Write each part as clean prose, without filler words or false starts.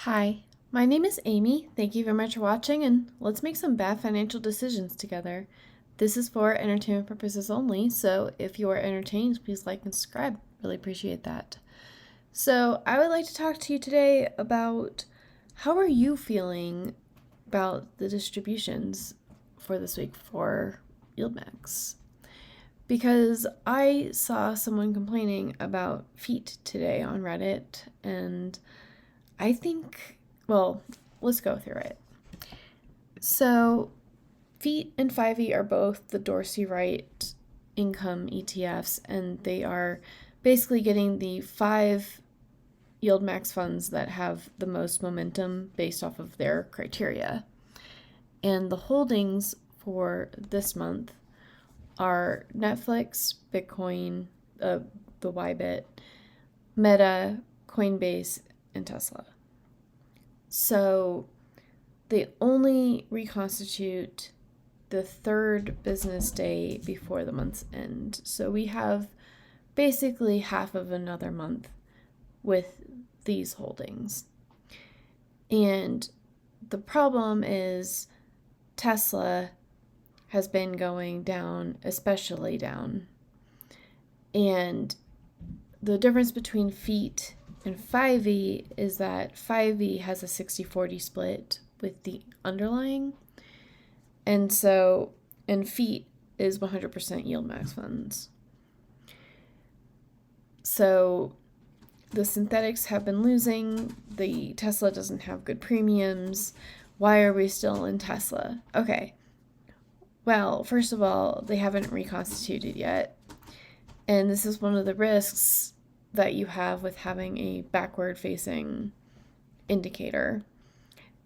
Hi, my name is Amy. Thank you very much for watching, and let's make some bad financial decisions together. This is for entertainment purposes only, so if you are entertained, please like and subscribe. Really appreciate that. So, I would like to talk to you today about how are you feeling about the distributions for this week for YieldMax? Because I saw someone complaining about FEAT today on Reddit, and I think, well, let's go through it. So, FEAT and FIVY are both the Dorsey Wright income ETFs, and they are basically getting the 5 YieldMax funds that have the most momentum based off of their criteria. And the holdings for this month are Netflix, Bitcoin, the YBit, Meta, Coinbase, and Tesla. So they only reconstitute the third business day before the month's end. So we have basically half of another month with these holdings. And the problem is Tesla has been going down, especially down. And the difference between FEAT and FIVY is that FIVY has a 60-40 split with the underlying. And so, and FEAT is 100% YieldMax funds. So the synthetics have been losing. The Tesla doesn't have good premiums. Why are we still in Tesla? Okay. Well, first of all, they haven't reconstituted yet. And this is one of the risks that you have with having a backward facing indicator.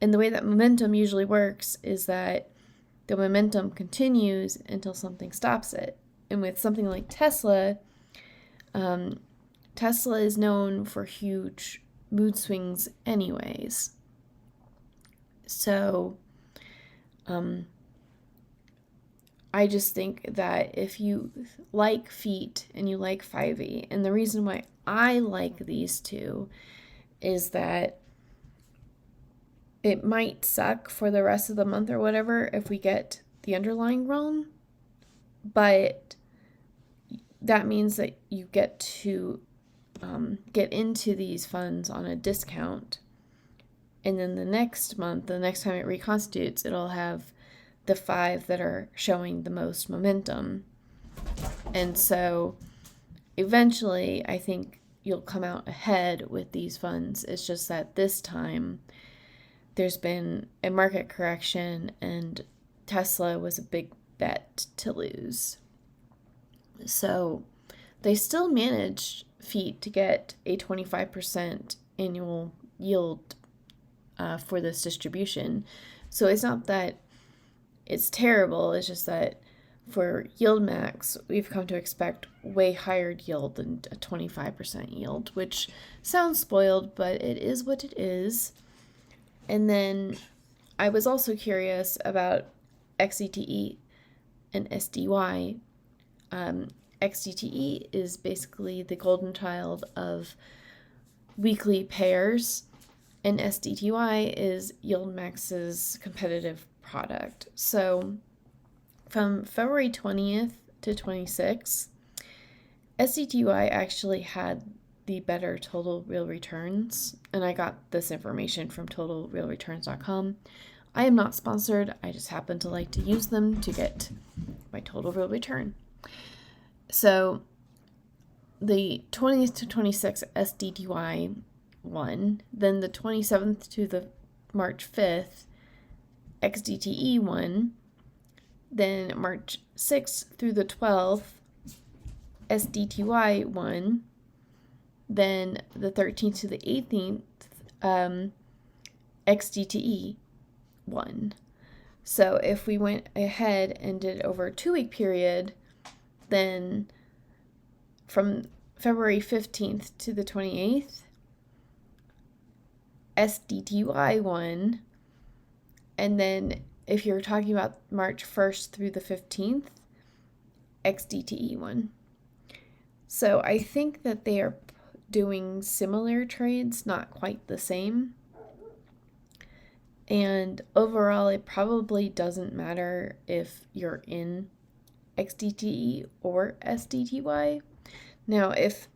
And the way that momentum usually works is that the momentum continues until something stops it. And with something like Tesla, Tesla is known for huge mood swings anyways. So I just think that if you like FEAT and you like FIVY, and the reason why I like these two is that it might suck for the rest of the month or whatever if we get the underlying wrong, but that means that you get to get into these funds on a discount, and then the next month, the next time it reconstitutes, it'll have the 5 that are showing the most momentum. And so eventually I think you'll come out ahead with these funds. It's just that this time there's been a market correction and Tesla was a big bet to lose. So they still managed FEAT to get a 25% annual yield for this distribution. So it's not that it's terrible, it's just that for YieldMax, we've come to expect way higher yield than a 25% yield, which sounds spoiled, but it is what it is. And then I was also curious about XDTE and SDY. XDTE is basically the golden child of weekly pairs, and SDTY is YieldMax's competitive product. So from February 20th to 26th, SDTY actually had the better total real returns, and I got this information from totalrealreturns.com. I am not sponsored, I just happen to like to use them to get my total real return. So the 20th to 26th SDTY won, then the 27th to the March 5th XDTE won, then March 6th through the 12th SDTY won, then the 13th to the 18th XDTE won. So if we went ahead and did it over a 2-week period, then from February 15th to the 28th, SDTY won. And then if you're talking about March 1st through the 15th, XDTE won. So I think that they are doing similar trades, not quite the same. And overall, it probably doesn't matter if you're in XDTE or SDTY. Now, if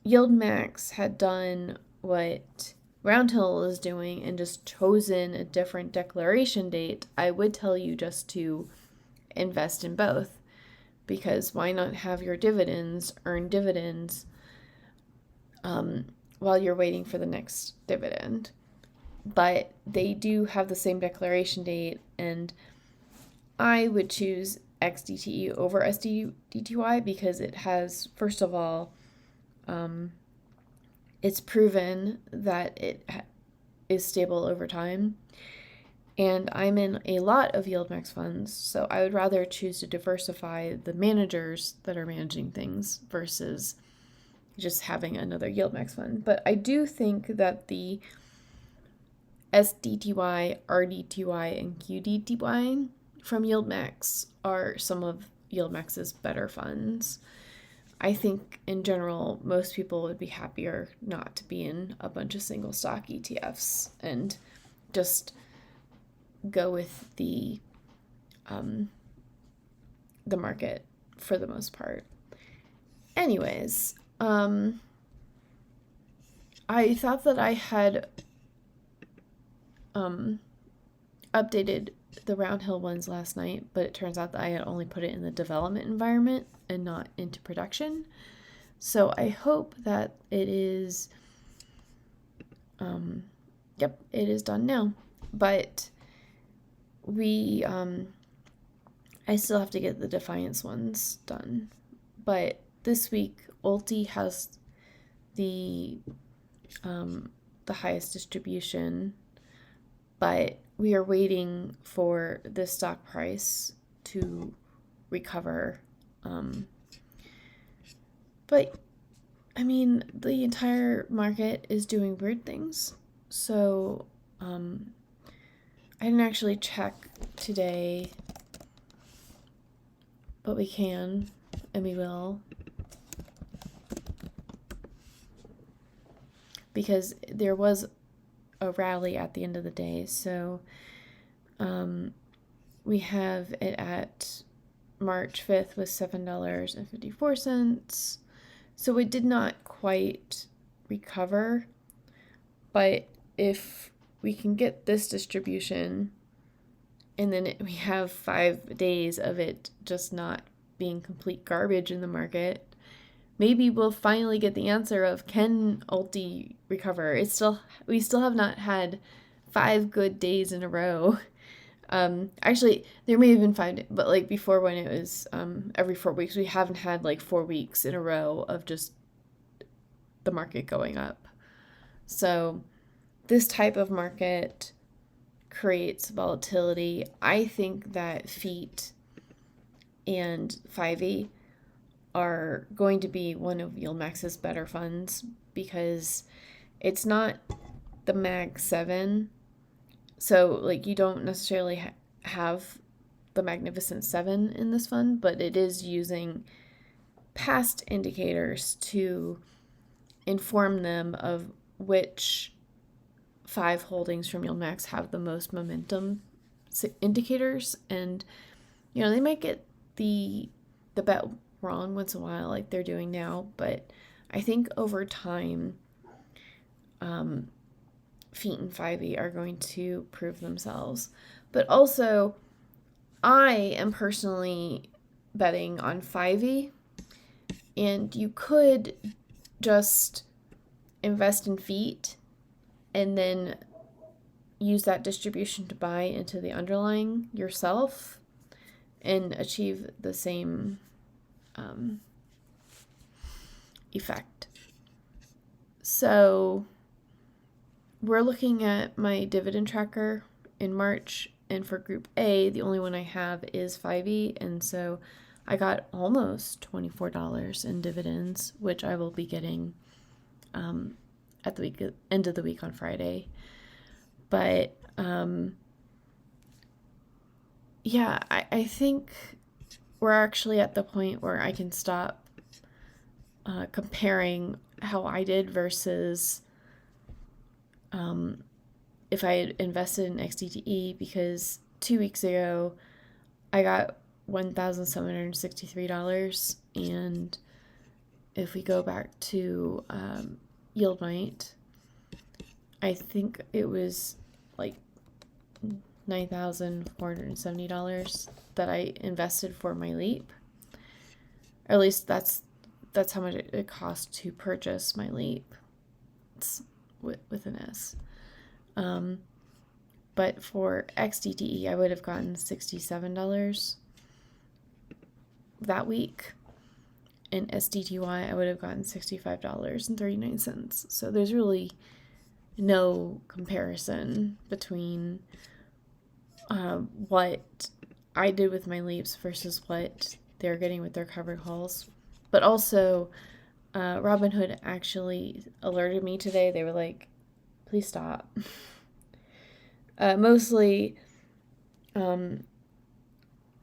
YieldMax had done what Roundhill is doing and just chosen a different declaration date, I would tell you just to invest in both, because why not have your dividends earn dividends while you're waiting for the next dividend? But they do have the same declaration date, and I would choose XDTE over SDTY because it has, first of all, it's proven that it is stable over time. And I'm in a lot of YieldMax funds, so I would rather choose to diversify the managers that are managing things versus just having another YieldMax fund. But I do think that the SDTY, RDTY, and QDTY from YieldMax are some of YieldMax's better funds. I think in general, most people would be happier not to be in a bunch of single stock ETFs and just go with the market for the most part. Anyways, I thought that I had updated the Roundhill ones last night, but it turns out that I had only put it in the development environment and not into production. So I hope that it is, yep, it is done now. But I still have to get the Defiance ones done. But this week, Ulti has the highest distribution, but we are waiting for the stock price to recover. But I mean, the entire market is doing weird things. So I didn't actually check today, but we can, and we will. Because there was a rally at the end of the day. So we have it at March 5th was $7.54. So it did not quite recover. But if we can get this distribution and then we have 5 days of it just not being complete garbage in the market, maybe we'll finally get the answer of, can Ulti recover? We still have not had 5 good days in a row. Actually, there may have been 5, but like before, when it was every 4 weeks, we haven't had like 4 weeks in a row of just the market going up. So this type of market creates volatility. I think that FEAT and FIVY are going to be one of YieldMax's better funds because it's not the Mag 7. So, like, you don't necessarily have the Magnificent 7 in this fund, but it is using past indicators to inform them of which 5 holdings from YieldMax have the most momentum indicators. And, you know, they might get the bet wrong once in a while like they're doing now, but I think over time FEAT and FIVY are going to prove themselves. But also, I am personally betting on FIVY, and you could just invest in FEAT and then use that distribution to buy into the underlying yourself and achieve the same effect. So we're looking at my dividend tracker in March, and for Group A, the only one I have is FIVY, and so I got almost $24 in dividends, which I will be getting at the end of the week on Friday. But yeah, I think we're actually at the point where I can stop comparing how I did versus if I had invested in XDTE, because 2 weeks ago I got $1,763, and if we go back to YieldMax, I think it was like $9,470 that I invested for my leap. Or at least that's how much it cost to purchase my leap. It's with an S. But for XDTE, I would have gotten $67 that week. In SDTY, I would have gotten $65.39. So there's really no comparison between what I did with my leaps versus what they're getting with their covered calls. But also, Robinhood actually alerted me today. They were like, please stop. Mostly,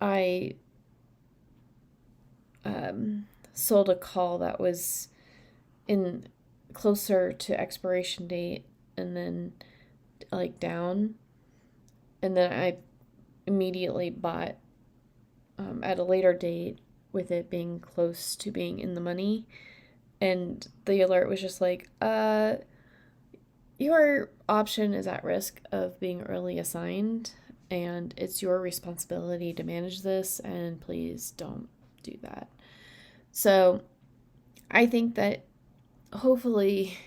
I sold a call that was in closer to expiration date and then like down, and then I immediately bought at a later date with it being close to being in the money, and the alert was just like, your option is at risk of being early assigned, and it's your responsibility to manage this, and please don't do that. So I think that hopefully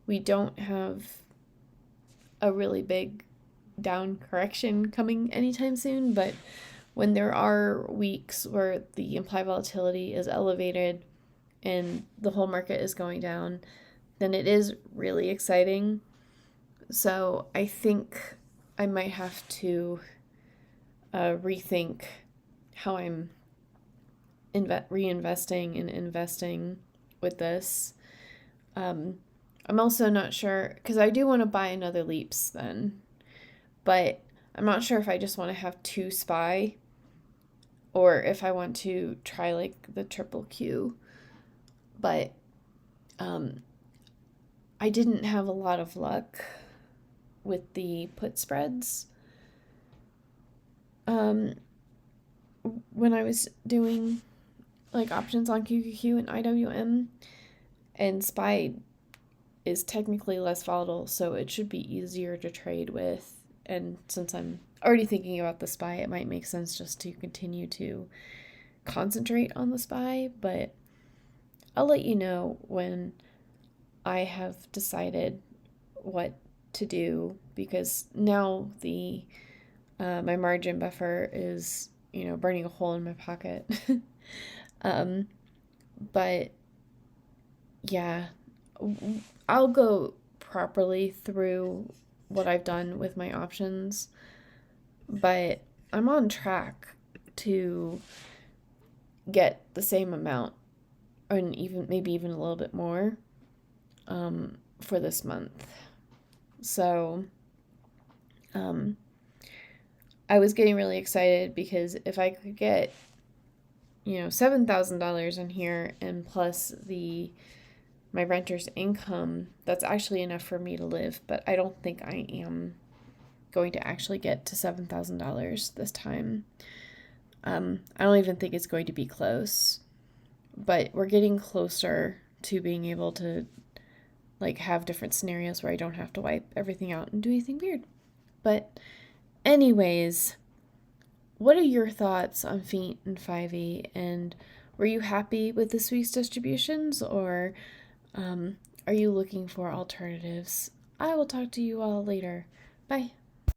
we don't have a really big down correction coming anytime soon, but when there are weeks where the implied volatility is elevated and the whole market is going down, then it is really exciting. So I think I might have to rethink how I'm reinvesting and investing with this. I'm also not sure, because I do want to buy another Leaps then, but I'm not sure if I just want to have 2 SPY or if I want to try like the triple Q. But I didn't have a lot of luck with the put spreads when I was doing like options on QQQ and IWM, and SPY is technically less volatile, so it should be easier to trade with. And since I'm already thinking about the SPY, it might make sense just to continue to concentrate on the SPY, but I'll let you know when I have decided what to do, because now the my margin buffer is, burning a hole in my pocket. But yeah, I'll go properly through what I've done with my options, but I'm on track to get the same amount, and maybe even a little bit more for this month. So I was getting really excited because if I could get $7,000 in here and plus my renter's income, that's actually enough for me to live. But I don't think I am going to actually get to $7,000 this time. I don't even think it's going to be close, but we're getting closer to being able to like have different scenarios where I don't have to wipe everything out and do anything weird. But anyways, what are your thoughts on FEAT and FIVY, and were you happy with this week's distributions, or are you looking for alternatives? I will talk to you all later. Bye.